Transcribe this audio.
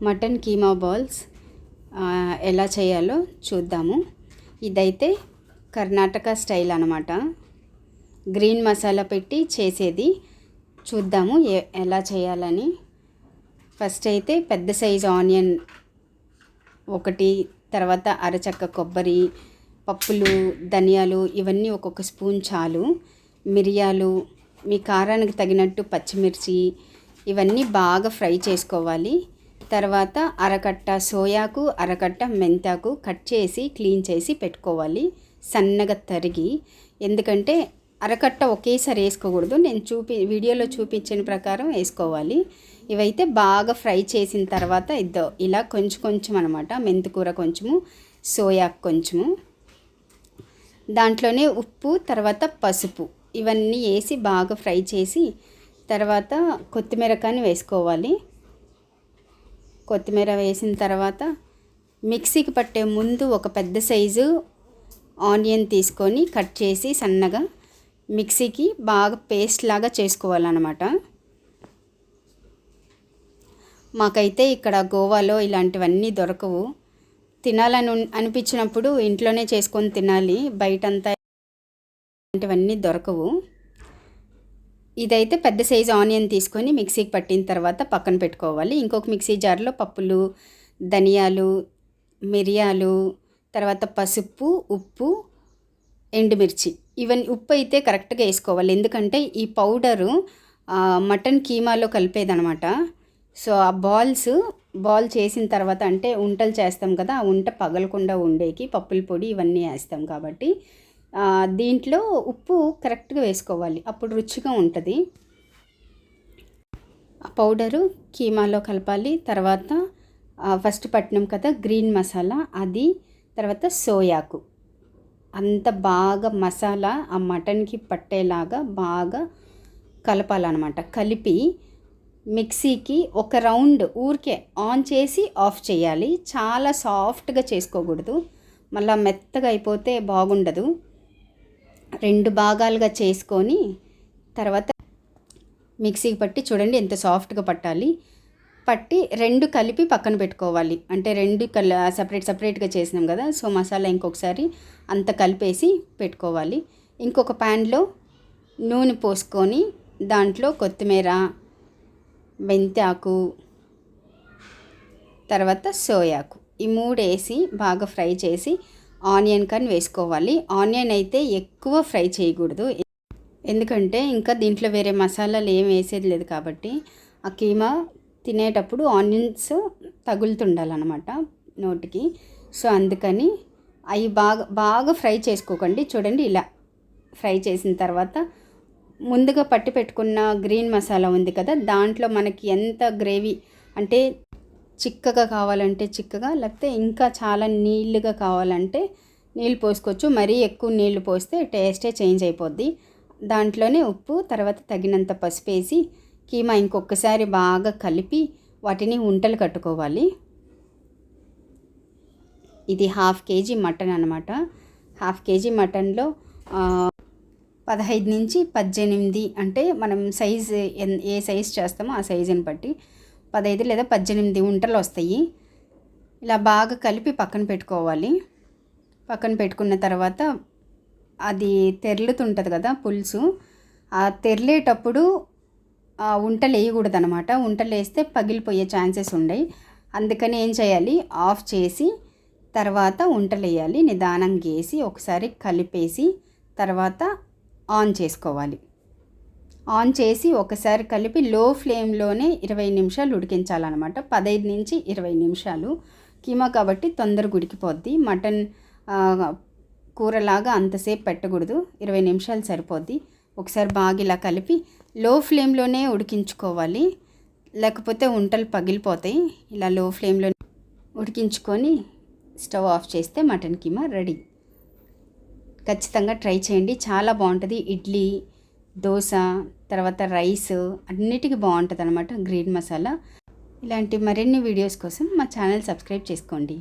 Mutton keema balls ఎలా చేయాలో చూద్దాము. ఇదైతే కర్ణాటక స్టైల్ అన్నమాట. గ్రీన్ మసాలా పెట్టి చేసేది. చూద్దాము ఎలా చేయాలని. ఫస్ట్ అయితే పెద్ద సైజు ఆనియన్ ఒకటి, తర్వాత అరచక్క కొబ్బరి, పప్పులు, ధనియాలు ఇవన్నీ ఒక్కొక్క స్పూన్ చాలు. మిరియాలు, మీ కారానికి తగినట్టు పచ్చిమిర్చి ఇవన్నీ బాగా ఫ్రై చేసుకోవాలి. తర్వాత అరకట్ట సోయాకు, అరకట్ట మెంతాకు కట్ చేసి క్లీన్ చేసి పెట్టుకోవాలి సన్నగా తరిగి. ఎందుకంటే అరకట్ట ఒకేసారి వేసుకోకూడదు, నేను వీడియోలో చూపించిన ప్రకారం వేసుకోవాలి. ఇవైతే బాగా ఫ్రై చేసిన తర్వాత ఇలా కొంచెం కొంచెం అనమాట. మెంతికూర కొంచెము, సోయాకు కొంచెము, దాంట్లోనే ఉప్పు, తర్వాత పసుపు ఇవన్నీ వేసి బాగా ఫ్రై చేసి తర్వాత కొత్తిమీర కానీ వేసుకోవాలి. కొత్తిమీర వేసిన తర్వాత మిక్సీకి పట్టే ముందు ఒక పెద్ద సైజు ఆనియన్ తీసుకొని కట్ చేసి సన్నగా మిక్సీకి బాగా పేస్ట్ లాగా చేసుకోవాలన్నమాట. మాకైతే ఇక్కడ గోవాలో ఇలాంటివన్నీ దొరకవు. తినాలని అనిపించినప్పుడు ఇంట్లోనే చేసుకొని తినాలి, బయటంతా ఇలాంటివన్నీ దొరకవు. ఇదైతే పెద్ద సైజు ఆనియన్ తీసుకొని మిక్సీకి పట్టిన తర్వాత పక్కన పెట్టుకోవాలి. ఇంకొక మిక్సీ జార్లో పప్పులు, ధనియాలు, మిరియాలు, తర్వాత పసుపు, ఉప్పు, ఎండుమిర్చి ఇవన్నీ. ఉప్పు అయితే కరెక్ట్గా వేసుకోవాలి, ఎందుకంటే ఈ పౌడరు మటన్ కీమాలో కలిపేదనమాట. సో ఆ బాల్ చేసిన తర్వాత, అంటే ఉంటలు చేస్తాం కదా, ఆ ఉంట పగలకుండా ఉండేకి పప్పుల పొడి ఇవన్నీ వేస్తాం కాబట్టి దీంట్లో ఉప్పు కరెక్ట్గా వేసుకోవాలి, అప్పుడు రుచిగా ఉంటుంది. ఆ పౌడరు కీమాలో కలపాలి. తర్వాత ఫస్ట్ పట్టినాం కదా గ్రీన్ మసాలా, అది, తర్వాత సోయాకు అంత బాగా మసాలా ఆ మటన్కి పట్టేలాగా బాగా కలపాలన్నమాట. కలిపి మిక్సీకి ఒక రౌండ్ ఊరికే ఆన్ చేసి ఆఫ్ చేయాలి. చాలా సాఫ్ట్గా చేసుకోకూడదు, మళ్ళీ మెత్తగా అయిపోతే బాగుండదు. 2 భాగాలుగా చేసుకొని తర్వాత మిక్సీకి పట్టి, చూడండి ఎంత సాఫ్ట్గా పట్టాలి. పట్టి 2 కలిపి పక్కన పెట్టుకోవాలి. అంటే 2 సపరేట్గా చేసినాం కదా, సో మసాలా ఇంకొకసారి అంత కలిపేసి పెట్టుకోవాలి. ఇంకొక ప్యాన్లో నూనె పోసుకొని దాంట్లో కొత్తిమీర, మెంతాకు, తర్వాత సోయాకు ఈ 3 వేసి బాగా ఫ్రై చేసి ఆనియన్ కానీ వేసుకోవాలి. ఆనియన్ అయితే ఎక్కువ ఫ్రై చేయకూడదు, ఎందుకంటే ఇంకా దీంట్లో వేరే మసాలాలు ఏం వేసేది లేదు కాబట్టి ఆ కీమా తినేటప్పుడు ఆనియన్స్ తగులుతుండాలన్నమాట నోటికి. సో అందుకని అవి బాగా ఫ్రై చేసుకోకండి. చూడండి ఇలా ఫ్రై చేసిన తర్వాత ముందుగా పట్టి పెట్టుకున్న గ్రీన్ మసాలా ఉంది కదా, దాంట్లో మనకి ఎంత గ్రేవీ అంటే చిక్కగా కావాలంటే చిక్కగా, లేకపోతే ఇంకా చాలా నీళ్ళుగా కావాలంటే నీళ్ళు పోసుకోవచ్చు. మరీ ఎక్కువ నీళ్లు పోస్తే టేస్టే చేంజ్ అయిపోద్ది. దాంట్లోనే ఉప్పు, తర్వాత తగినంత పసుపు వేసి కీమా ఇంకొకసారి బాగా కలిపి వాటిని ఉంటలు కట్టుకోవాలి. ఇది 1/2 kg మటన్ అనమాట. 1/2 kg మటన్లో 15 నుంచి 18, అంటే మనం సైజు ఏ సైజు చేస్తామో ఆ సైజుని బట్టి 15 లేదా 18 ఉంటలు వస్తాయి. ఇలా బాగా కలిపి పక్కన పెట్టుకోవాలి. పక్కన పెట్టుకున్న తర్వాత అది తెర్లుతుంటుంది కదా పులుసు, ఆ తెర్లేటప్పుడు ఉంటలు వేయకూడదు అనమాట. ఉంటలు వేస్తే పగిలిపోయే ఛాన్సెస్ ఉన్నాయి. అందుకని ఏం చేయాలి, ఆఫ్ చేసి తర్వాత ఉంటలు వేయాలి. నిదానంగా వేసి ఒకసారి కలిపేసి తర్వాత ఆన్ చేసుకోవాలి. ఆన్ చేసి ఒకసారి కలిపి లో ఫ్లేమ్లోనే 20 నిమిషాలు ఉడికించాలన్నమాట. 15 నుంచి 20 నిమిషాలు. కీమా కాబట్టి తొందరగా ఉడికిపోద్ది. మటన్ కూరలాగా అంతసేపు పెట్టకూడదు, 20 నిమిషాలు సరిపోద్ది. ఒకసారి బాగా ఇలా కలిపి లో ఫ్లేమ్లోనే ఉడికించుకోవాలి, లేకపోతే ఉంటలు పగిలిపోతాయి. ఇలా లో ఫ్లేమ్లో ఉడికించుకొని స్టవ్ ఆఫ్ చేస్తే మటన్ కీమా రెడీ. ఖచ్చితంగా ట్రై చేయండి, చాలా బాగుంటుంది. ఇడ్లీ, దోశ, తర్వాత రైస్ అన్నిటికీ బాగుంటుంది అనమాట గ్రీన్ మసాలా. ఇలాంటి మరిన్ని వీడియోస్ కోసం మా ఛానల్ సబ్స్క్రైబ్ చేసుకోండి.